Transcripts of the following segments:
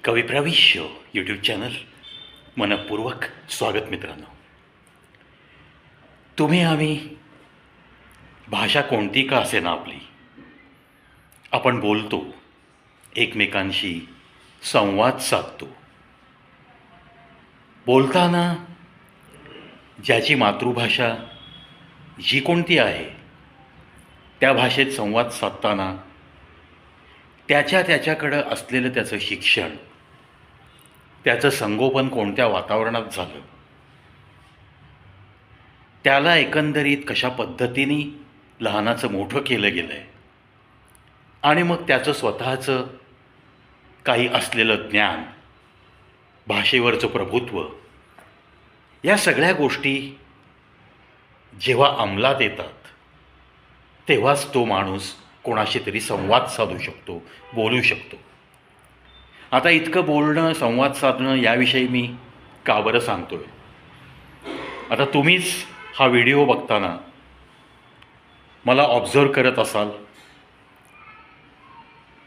कवी प्रविश्य YouTube channel मनपूर्वक स्वागत. मित्रांनो, तुम्ही आम्ही भाषा कोणती का असे ना आपली, आपण बोलतो, एकमेकांशी संवाद साधतो. बोलताना ज्याची मातृभाषा जी कोणती आहे त्या भाषेत संवाद साधताना त्याच्याकडं असलेलं त्याचं शिक्षण, त्याचं संगोपन कोणत्या वातावरणात झालं, त्याला एकंदरीत कशा पद्धतीने लहानाचं मोठं केलं गेलं आहे, आणि मग त्याचं स्वतःचं काही असलेलं ज्ञान, भाषेवरचं प्रभुत्व, या सगळ्या गोष्टी जेव्हा अंमलात येतात तेव्हाच तो माणूस कोणाशी तरी संवाद साधू शकतो, बोलू शकतो. आता इतकं बोलणं, संवाद साधणं याविषयी मी का बरं सांगतो आहे? आता तुम्हीच हा व्हिडिओ बघताना मला ऑब्झर्व करत असाल,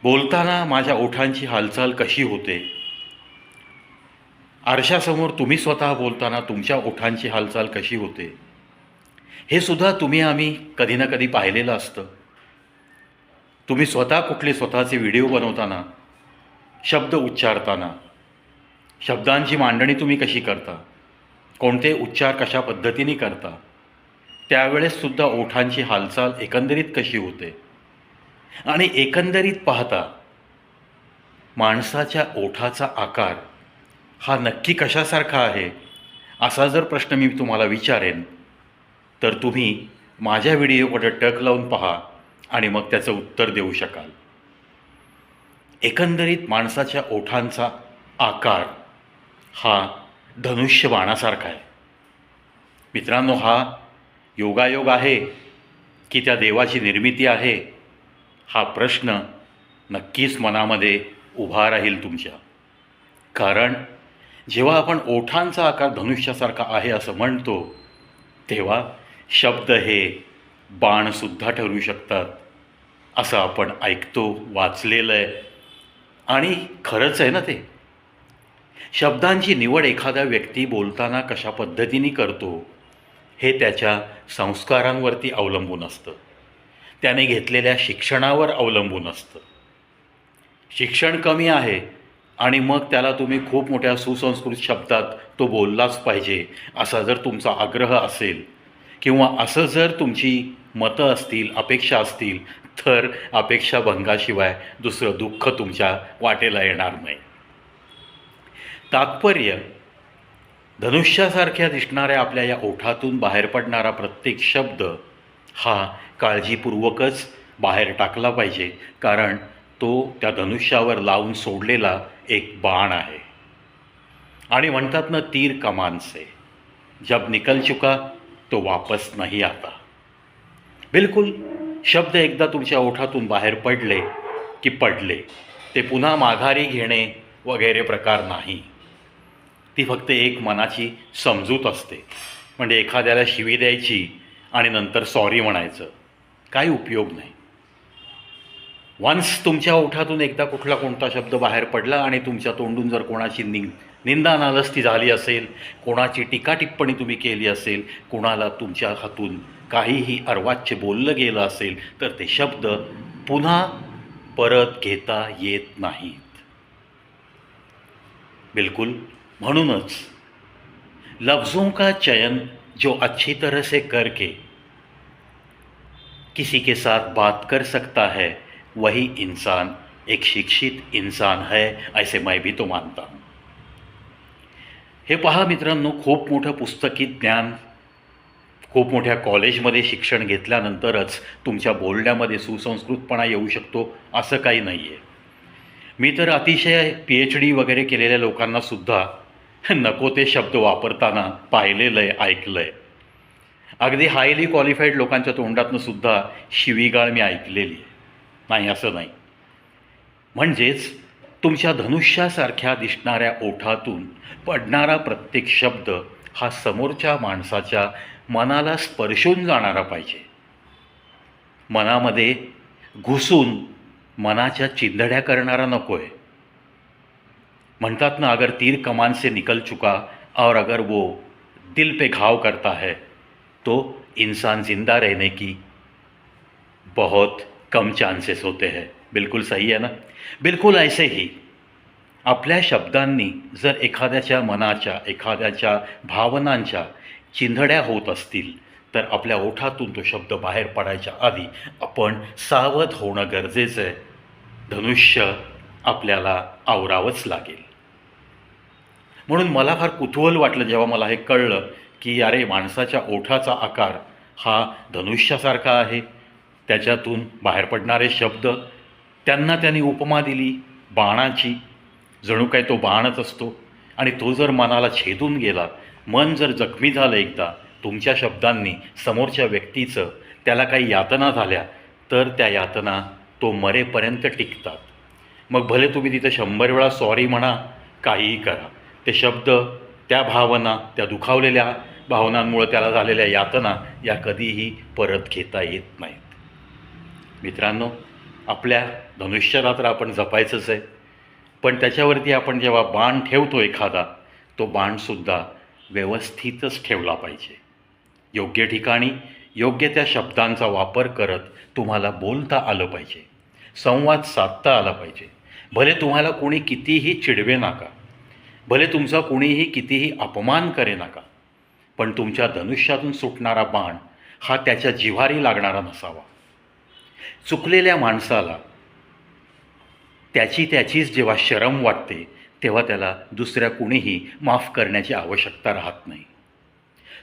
बोलताना माझ्या ओठांची हालचाल कशी होते. आरशासमोर तुम्ही स्वतः बोलताना तुमच्या ओठांची हालचाल कशी होते, हे सुद्धा तुम्ही आम्ही कधी ना कधी पाहिलेलं असतं. तुम्ही स्वतः कुठले स्वतःचे व्हिडिओ बनवताना, शब्द उच्चारताना, शब्दांची मांडणी तुम्ही कशी करता, कोणते उच्चार कशा पद्धतीने करता, त्यावेळेससुद्धा ओठांची हालचाल एकंदरीत कशी होते. आणि एकंदरीत पाहता माणसाच्या ओठाचा आकार हा नक्की कशासारखा आहे, असा जर प्रश्न मी तुम्हाला विचारेन तर तुम्ही माझ्या व्हिडिओकडे टक लावून पहा आणि मग त्याचं उत्तर देऊ शकाल. एकंदरीत माणसाच्या ओठांचा आकार हा धनुष्य बाणासारखा आहे. मित्रांनो, हा योगायोग आहे की त्या देवाची निर्मिती आहे, हा प्रश्न नक्कीच मनामध्ये उभा राहील तुमच्या. कारण जेव्हा आपण ओठांचा आकार धनुष्यासारखा आहे असं म्हणतो, तेव्हा शब्द हे बाणसुद्धा ठरू शकतात असं आपण ऐकतो, वाचलेलं आहे, आणि खरंच आहे ना ते. शब्दांची निवड एखादा व्यक्ती बोलताना कशा पद्धतीने करतो हे त्याच्या संस्कारांवरती अवलंबून असतं, त्याने घेतलेल्या शिक्षणावर अवलंबून असतं. शिक्षण कमी आहे आणि मग त्याला तुम्ही खूप मोठ्या सुसंस्कृत शब्दात तो बोललाच पाहिजे असा जर तुमचा आग्रह असेल, किंवा असं जर तुमची मतं असतील, अपेक्षा असतील, तर अपेक्षाभंगाशिवाय दुसरं दुःख तुमच्या वाटेला येणार नाही. तात्पर्य, धनुष्यासारख्या दिसणाऱ्या आपल्या या ओठातून बाहेर पडणारा प्रत्येक शब्द हा काळजीपूर्वकच बाहेर टाकला पाहिजे, कारण तो त्या धनुष्यावर लावून सोडलेला एक बाण आहे. आणि म्हणतात ना, तीर कमान से जब निकल चुका तो वापस नहीं आता. बिलकुल, शब्द एकदा तुमच्या ओठातून बाहेर पडले की पडले, ते पुन्हा माघारी घेणे वगैरे प्रकार नाही. ती फक्त एक मनाची समजूत असते. म्हणजे एखाद्याला शिवी द्यायची आणि नंतर सॉरी म्हणायचं, काही उपयोग नाही. वन्स तुमच्या ओठातून एकदा कोणता शब्द बाहेर पडला आणि तुमच्या तोंडून जर कोणाची निंदा नालस्ती झाली असेल, कोणाची टीका टिप्पणी तुम्ही केली असेल, कोणाला तुमच्या हातून काहीही अर्वाच्य बोललं गेलं असेल, तर ते शब्द पुन्हा परत घेता येत नाहीत. बिलकुल. म्हणूनच लफ्ज़ों का चयन जो अच्छी तरह से करके किसी के साथ बात कर सकता है, वही इंसान एक शिक्षित इंसान है, ऐसे मैं भी तो मानता हूँ. हे पहा मित्रांनो, खूप मोठं पुस्तकी ज्ञान, खूप मोठ्या कॉलेजमध्ये शिक्षण घेतल्यानंतरच तुमच्या बोलण्यामध्ये सुसंस्कृतपणा येऊ शकतो असं काही नाही आहे. मी तर अतिशय PhD वगैरे केलेल्या लोकांनासुद्धा नको ते शब्द वापरताना पाहिलेलं आहे, ऐकलं आहे. अगदी हायली क्वालिफाईड लोकांच्या तोंडातनं सुद्धा शिवीगाळ मी ऐकलेली आहे. नाही असं नाही. म्हणजेच तुमच्या धनुष्यासारख्या दिसणाऱ्या ओठातून पडणारा प्रत्येक शब्द हा समोरच्या माणसाच्या मनाला स्पर्शून जाणारा पाहिजे, मनामध्ये घुसून मनाच्या चिंधड्या करणारा नको आहे. म्हणतात ना, अगर तीर कमान से निकल चुका और अगर वो दिल पे घाव करता है तो इंसान ज़िंदा रहने की बहुत कम चान्सेस होते हैं. बिलकुल सही आहे ना. बिलकुल ऐसे ही आपल्या शब्दांनी जर एखाद्याच्या मनाच्या, एखाद्याच्या भावनांच्या चिंधड्या होत असतील, तर आपल्या ओठातून तो शब्द बाहेर पडायच्या आधी आपण सावध होणं गरजेचं आहे. धनुष्य आपल्याला आवरावंच लागेल. म्हणून मला फार कुतूहल वाटलं जेव्हा मला हे कळलं, की अरे माणसाच्या ओठाचा आकार हा धनुष्यासारखा आहे. त्याच्यातून बाहेर पडणारे शब्द, त्यांना त्यांनी उपमा दिली बाणाची. जणू काय तो बाणच असतो आणि तो जर मनाला छेदून गेला, मन जर जखमी झालं एकदा तुमच्या शब्दांनी समोरच्या व्यक्तीचं, त्याला काही यातना झाल्या, तर त्या यातना तो मरेपर्यंत टिकतात. मग भले तुम्ही तिथं 100 वेळा सॉरी म्हणा, काहीही करा, ते शब्द, त्या भावना, त्या दुखावलेल्या भावनांमुळे त्याला झालेल्या यातना या कधीही परत घेता येत नाहीत. मित्रांनो, आपल्या धनुष्याला तर आपण जपायचंच आहे, पण त्याच्यावरती आपण जेव्हा बाण ठेवतो एखादा, तो बाणसुद्धा व्यवस्थितच ठेवला पाहिजे. योग्य ठिकाणी योग्य त्या शब्दांचा वापर करत तुम्हाला बोलता आलं पाहिजे, संवाद साधता आला पाहिजे. भले तुम्हाला कोणी कितीही चिडवे नका, भले तुमचा कोणीही कितीही अपमान करे नका, पण तुमच्या धनुष्यातून सुटणारा बाण हा त्याच्या जिव्हारी लागणारा नसावा. चुकलेल्या माणसाला त्याचीच जेव्हा शरम वाटते, तेव्हा त्याला दुसऱ्या कुणीही माफ करण्याची आवश्यकता राहत नाही.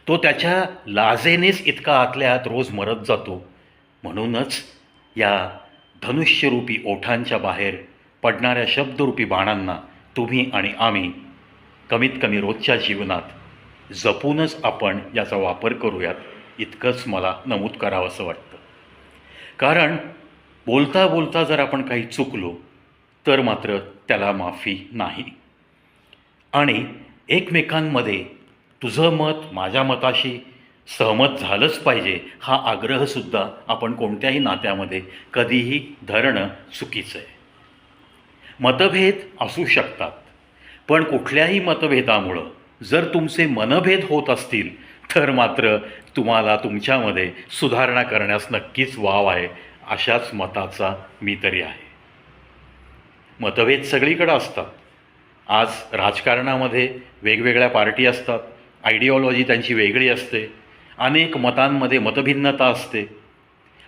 तो त्याच्या लाजेनेच इतका आतल्या आत रोज मरत जातो. म्हणूनच या धनुष्यरूपी ओठांच्या बाहेर पडणाऱ्या शब्दरूपी बाणांना तुम्ही आणि आम्ही कमीत कमी रोजच्या जीवनात जपूनच आपण याचा वापर करूयात, इतकंच मला नमूद करावंसं वाटतं. कारण बोलता बोलता जर आपण काही चुकलो तर मात्र त्याला माफी नाही. आणि एकमेकांमध्ये तुझं मत माझ्या मताशी सहमत झालंच पाहिजे हा आग्रहसुद्धा आपण कोणत्याही नात्यामध्ये कधीही धरणं चुकीचं आहे. मतभेद असू शकतात, पण कुठल्याही मतभेदामुळं जर तुमचे मनभेद होत असतील तर मात्र तुम्हाला तुमच्यामध्ये सुधारणा करण्यास नक्कीच वाव आहे, अशाच मताचा मी तरी आहे. मतभेद सगळीकडं असतात. आज राजकारणामध्ये वेगवेगळ्या पार्टी असतात, आयडिओलॉजी त्यांची वेगळी असते, अनेक मतांमध्ये मतभिन्नता असते.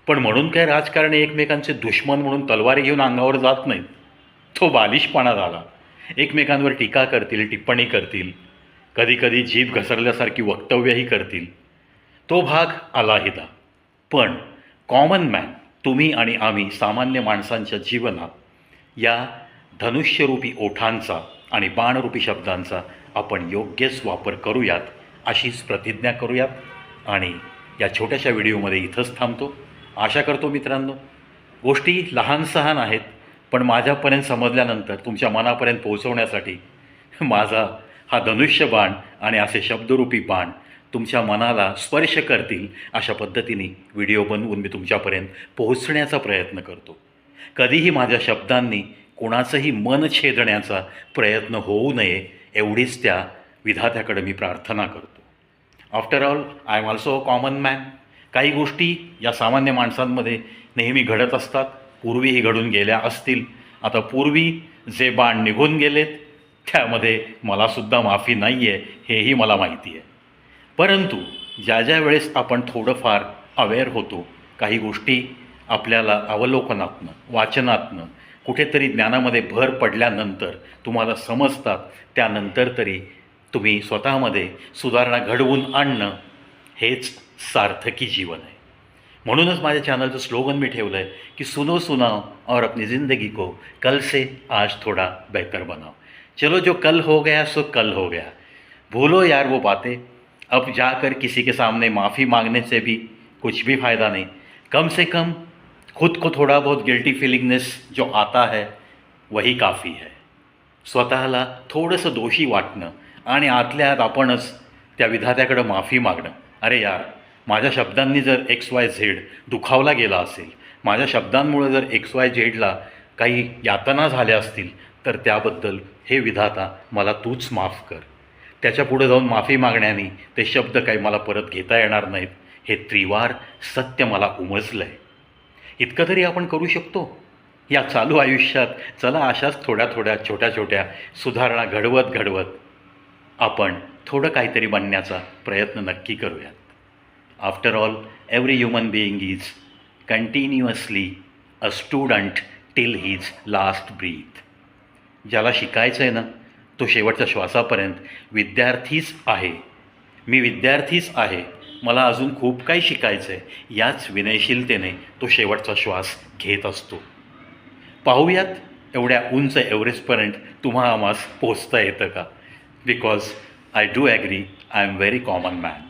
पण म्हणून काय राजकारणी एकमेकांचे दुश्मन म्हणून तलवारी घेऊन अंगावर जात नाहीत. तो बालिशपणा झाला. एकमेकांवर टीका करतील, टिप्पणी करतील, कधीकधी जीभ घसरल्यासारखी वक्तव्यही करतील. तो भाग अलाहिदा. पण कॉमन मॅन, तुम्ही आणि आम्ही सामान्य माणसांच्या जीवनात या धनुष्यरूपी ओठांचा आणि बाणरूपी शब्दांचा आपण योग्यच वापर करूयात, अशीच प्रतिज्ञा करूयात. आणि या छोट्याशा व्हिडिओमध्ये इथंच थांबतो. आशा करतो मित्रांनो, गोष्टी लहान सहान आहेत, पण माझ्यापर्यंत समजल्यानंतर तुमच्या मनापर्यंत पोहोचवण्यासाठी माझा हा धनुष्य बाण आणि असे शब्दरूपी बाण तुमच्या मनाला स्पर्श करतील अशा पद्धतीने व्हिडिओ बनवून मी तुमच्यापर्यंत पोहोचण्याचा प्रयत्न करतो. कधीही माझ्या शब्दांनी कोणाचंही मन छेदण्याचा प्रयत्न होऊ नये, एवढीच त्या विधात्याकडे मी प्रार्थना करतो. After all, I am also a common man. काही गोष्टी या सामान्य माणसांमध्ये नेहमी घडत असतात, पूर्वीही घडून गेल्या असतील. आता पूर्वी जे बाण निघून गेलेत त्यामध्ये मलासुद्धा माफी नाही आहे, हेही मला माहिती आहे. परंतु ज्या वेळेस आपण थोडंफार अवेअर होतो, काही गोष्टी आपल्याला अवलोकनातनं, वाचनातनं, कुठेतरी ज्ञानामध्ये भर पडल्यानंतर तुम्हाला समजतात, त्यानंतर तरी तुम्ही स्वतःमध्ये सुधारणा घडवून आणणं हेच सार्थकी जीवन आहे. म्हणूनच माझ्या चॅनलचं स्लोगन मी ठेवलं आहे की सुनो सुनाओ और अपनी ज़िंदगी को कल से आज थोड़ा बेहतर बनाओ. चलो, जो कल हो गया सो कल हो गया. भूलो यार वो बातें. अब जाकर किसी के सामने माफ़ी मांगने से भी कुछ भी फ़ायदा नहीं. कम से कम खुद को थोड़ा बहुत गिल्टी फीलिंगनेस जो आता है वही काफ़ी है. स्वतःला थोडंसं दोषी वाटणं आणि आतल्या आत आपणच त्या विधात्याकडं माफी मागणं. अरे यार, माझ्या शब्दांनी जर XYZ दुखावला गेला असेल, माझ्या शब्दांमुळे जर XYZला काही यातना झाल्या असतील, तर त्याबद्दल हे विधाता मला तूच माफ कर. त्याच्यापुढे जाऊन माफी मागण्याने ते शब्द काही मला परत घेता येणार नाहीत हे त्रिवार सत्य मला उमजलं आहे. इतकं तरी आपण करू शकतो या चालू आयुष्यात. चला अशाच थोड्या थोड्या छोट्या छोट्या सुधारणा घडवत घडवत आपण थोडं काहीतरी बनण्याचा प्रयत्न नक्की करूयात. After all every human being is continuously a student till his last breath. ज्याला शिकायचं आहे ना तो शेवटच्या श्वासापर्यंत विद्यार्थीच आहे. मी विद्यार्थीच आहे, मला अजून खूप काही शिकायचं आहे, याच विनयशीलतेने तो शेवटचा श्वास घेत असतो. पाहूयात एवढ्या उंच एव्हरेस्टपर्यंत तुम्हा आम्हास पोचता येतं का. Because I do agree I am very common man.